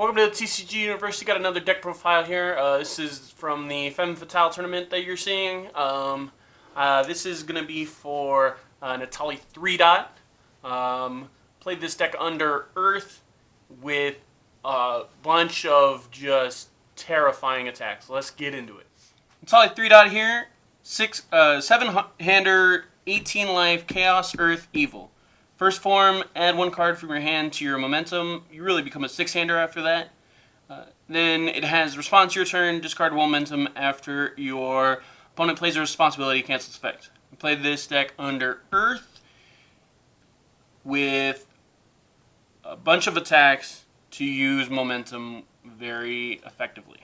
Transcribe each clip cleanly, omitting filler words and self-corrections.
Welcome to the TCGU University. Got another deck profile here. This is from the Femme Fatale tournament that you're seeing. This is going to be for Nehtali 3-dot. Played this deck under Earth with a bunch of just terrifying attacks. Let's get into it. Nehtali 3-dot here. 7-hander, 18 life, Chaos, Earth, Evil. First form, add one card from your hand to your momentum. You really become a 6-hander after that. Then it has response to your turn, discard momentum after your opponent plays a responsibility, cancels effect. We played this deck under Earth with a bunch of attacks to use momentum very effectively.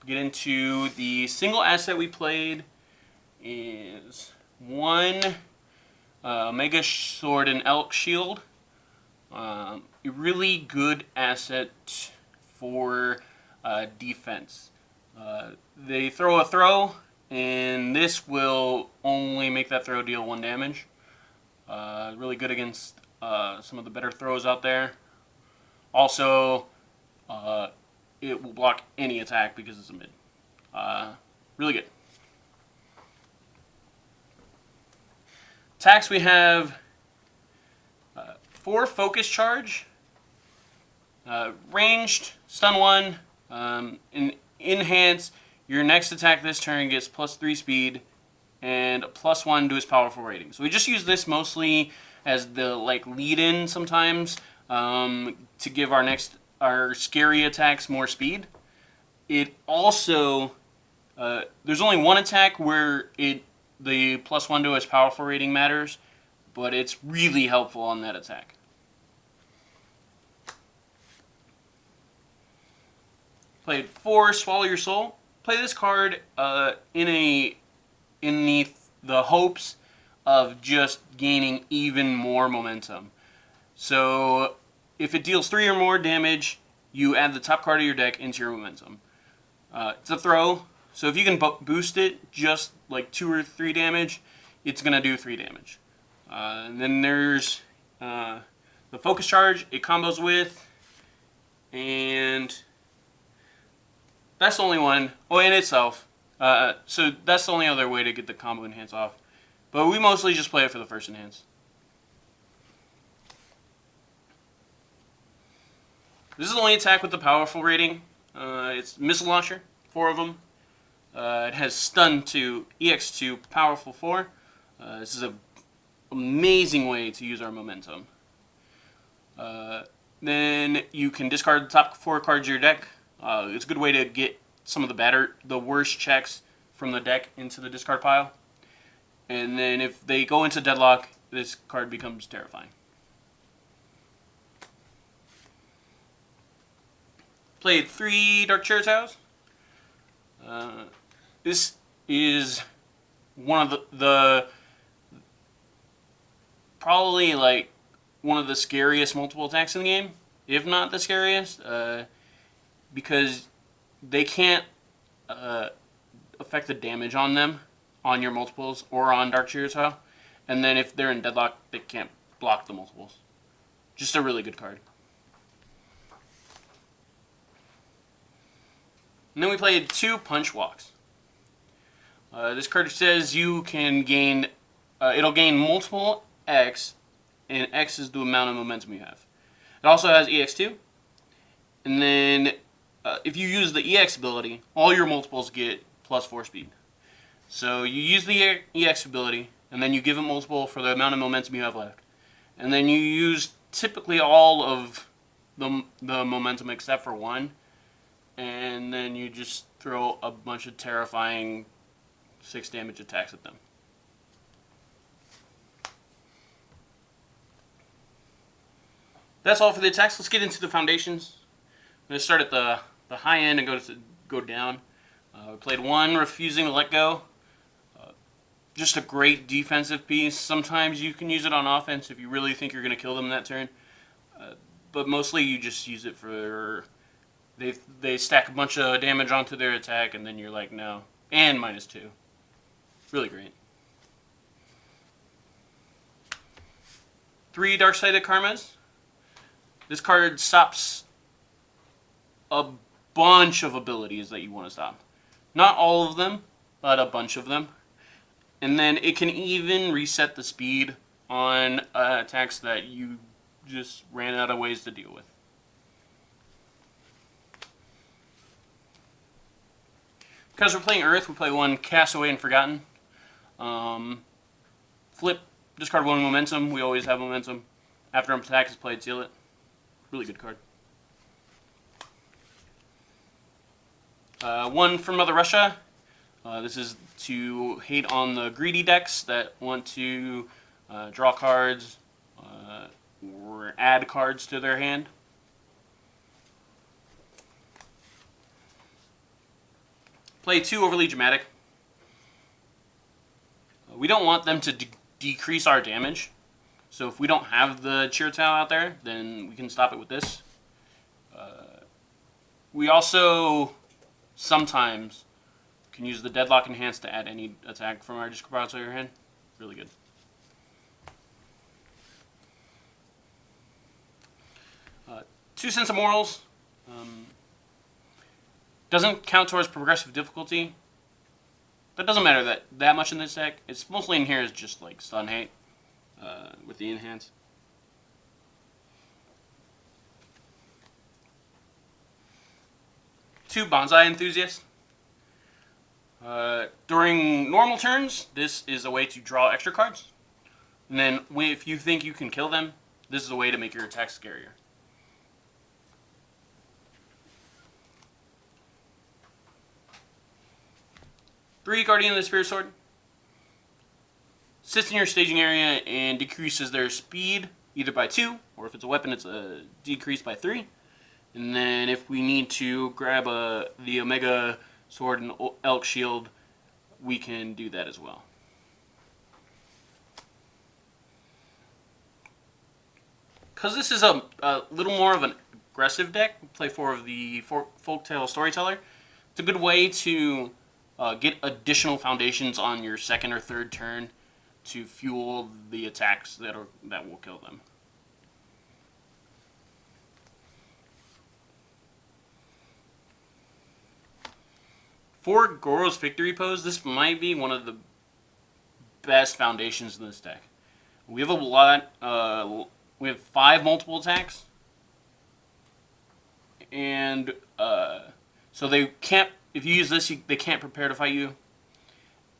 Get into the single asset we played is one Mega Sword and Elk Shield. A really good asset for defense. They throw a throw, and this will only make that throw deal 1 damage. Really good against some of the better throws out there. Also, it will block any attack because it's a mid. Really good. Attacks, we have 4 Focus Charge, ranged, stun 1, and enhance. Your next attack this turn gets +3 speed and +1 to its powerful rating. So we just use this mostly as the lead-in sometimes to give our scary attacks more speed. It also there's only one attack where the +1 to its powerful rating matters, but it's really helpful on that attack. Played 4 Swallow Your Soul. Play this card in the hopes of just gaining even more momentum. So if it deals 3 or more damage, you add the top card of your deck into your momentum. It's a throw, so if you can boost it just 2 or 3 damage, it's going to do 3 damage. And then there's the Focus Charge it combos with, and that's the only one. Oh, in itself. So that's the only other way to get the combo enhance off. But we mostly just play it for the first enhance. This is the only attack with the powerful rating. It's Missile Launcher, 4 of them. It has Stun 2, EX2, Powerful 4. This is an amazing way to use our momentum. Then you can discard the top 4 cards of your deck. It's a good way to get some of the worst checks from the deck into the discard pile. And then if they go into deadlock, this card becomes terrifying. Played 3 Dark Chariot. This is one of the probably one of the scariest multiple attacks in the game, if not the scariest, because they can't affect the damage on them, on your multiples, or on Dark Chariot. And then if they're in deadlock, they can't block the multiples. Just a really good card. And then we played 2 Punch Walks. This card says you can gain, it'll gain multiple X, and X is the amount of momentum you have. It also has EX2, and then if you use the EX ability, all your multiples get +4 speed. So you use the EX ability, and then you give it multiple for the amount of momentum you have left. And then you use typically all of the momentum except for 1, and then you just throw a bunch of terrifying 6 damage attacks at them. That's all for the attacks. Let's get into the foundations. I'm going to start at the high end and go down. We played 1 Refusing to Let Go. Just a great defensive piece. Sometimes you can use it on offense if you really think you're going to kill them that turn. But mostly you just use it for... They stack a bunch of damage onto their attack, and then you're like, no. And -2. Really great. 3 Dark-Sided Karmas. This card stops a bunch of abilities that you want to stop. Not all of them, but a bunch of them. And then it can even reset the speed on attacks that you just ran out of ways to deal with. Because we're playing Earth, we play one Castaway and Forgotten. Flip, discard one momentum. We always have momentum. After an attack is played, seal it. Really good card. One from Mother Russia. This is to hate on the greedy decks that want to draw cards or add cards to their hand. Play 2 Overly Dramatic. We don't want them to decrease our damage. So if we don't have the Chirtao out there, then we can stop it with this. We also sometimes can use the Deadlock Enhance to add any attack from our discard to your hand. Really good. Two Sense of Morals. Doesn't count towards progressive difficulty. That doesn't matter that much in this deck. It's mostly in here is just like stun hate with the enhance. Two Bonsai Enthusiast. During normal turns, this is a way to draw extra cards. And then if you think you can kill them, this is a way to make your attacks scarier. Three Guardian of the Spirit Sword. Sits in your staging area and decreases their speed either by 2, or if it's a weapon, it's a decrease by 3. And then if we need to grab the Omega Sword and Elk Shield, we can do that as well. Because this is a little more of an aggressive deck, play 4 of the Folktale Storyteller. It's a good way to get additional foundations on your second or third turn to fuel the attacks that will kill them. For Goro's Victory Pose, this might be one of the best foundations in this deck. We have a lot. We have 5 multiple attacks, and so they can't. If you use this, they can't prepare to fight you.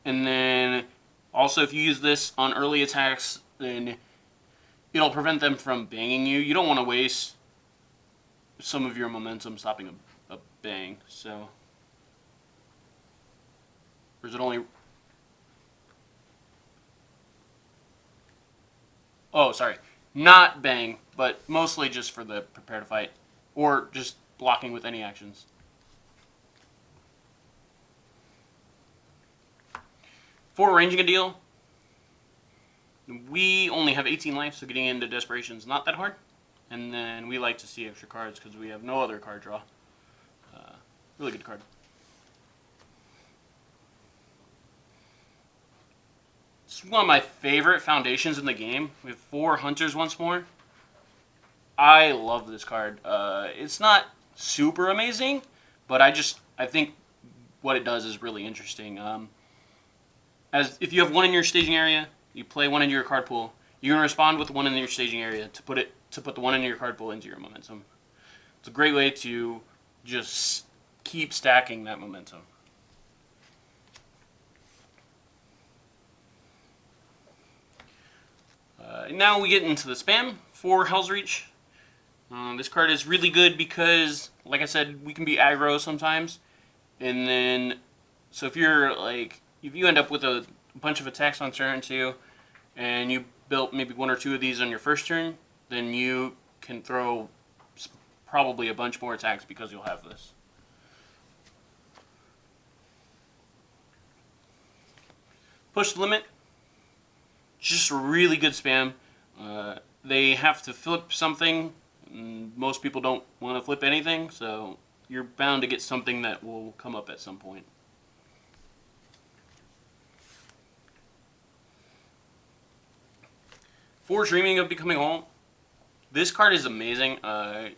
And then also, if you use this on early attacks, then it'll prevent them from banging you. You don't want to waste some of your momentum stopping a bang. So, or is it only? Oh, sorry, not bang, but mostly just for the prepare to fight, or just blocking with any actions. For arranging a deal, we only have 18 life, so getting into Desperation is not that hard. And then we like to see extra cards because we have no other card draw. Really good card. It's one of my favorite foundations in the game. We have 4 Hunters once more. I love this card. It's not super amazing, but I think what it does is really interesting. As if you have 1 in your staging area, you play 1 into your card pool. You can respond with 1 in your staging area to put the 1 in your card pool into your momentum. It's a great way to just keep stacking that momentum. Now we get into the spam for Hell's Reach. This card is really good because, like I said, we can be aggro sometimes, and then so if you end up with a bunch of attacks on turn 2, and you built maybe 1 or 2 of these on your first turn, then you can throw probably a bunch more attacks because you'll have this. Push the Limit. Just really good spam. They have to flip something. Most people don't want to flip anything, so you're bound to get something that will come up at some point. For Dreaming of Becoming All, this card is amazing.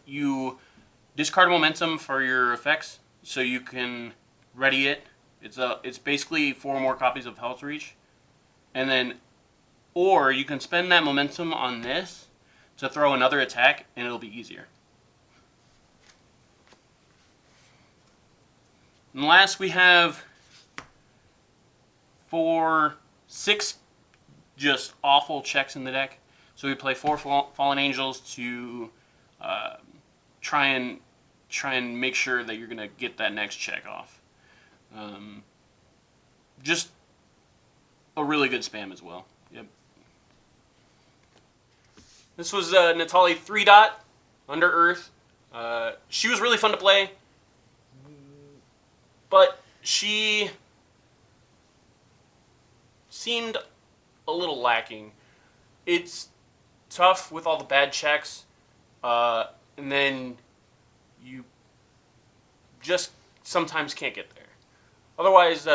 You discard momentum for your effects, so you can ready it. It's basically 4 more copies of Health Reach, and then, or you can spend that momentum on this to throw another attack, and it'll be easier. And last, we have 6 just awful checks in the deck. So we play 4 Fallen Angels to try and make sure that you're gonna get that next check off. Just a really good spam as well. Yep. This was Nehtali 3-dot Under Earth. She was really fun to play, but she seemed a little lacking. It's tough with all the bad checks, and then you just sometimes can't get there. Otherwise,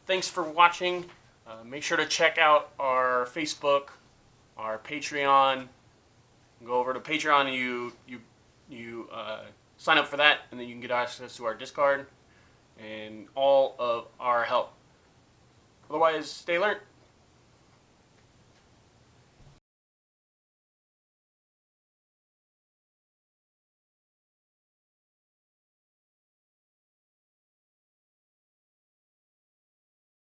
thanks for watching. Make sure to check out our Facebook, our Patreon. Go over to Patreon and you sign up for that, and then you can get access to our Discord and all of our help. Otherwise, stay learned.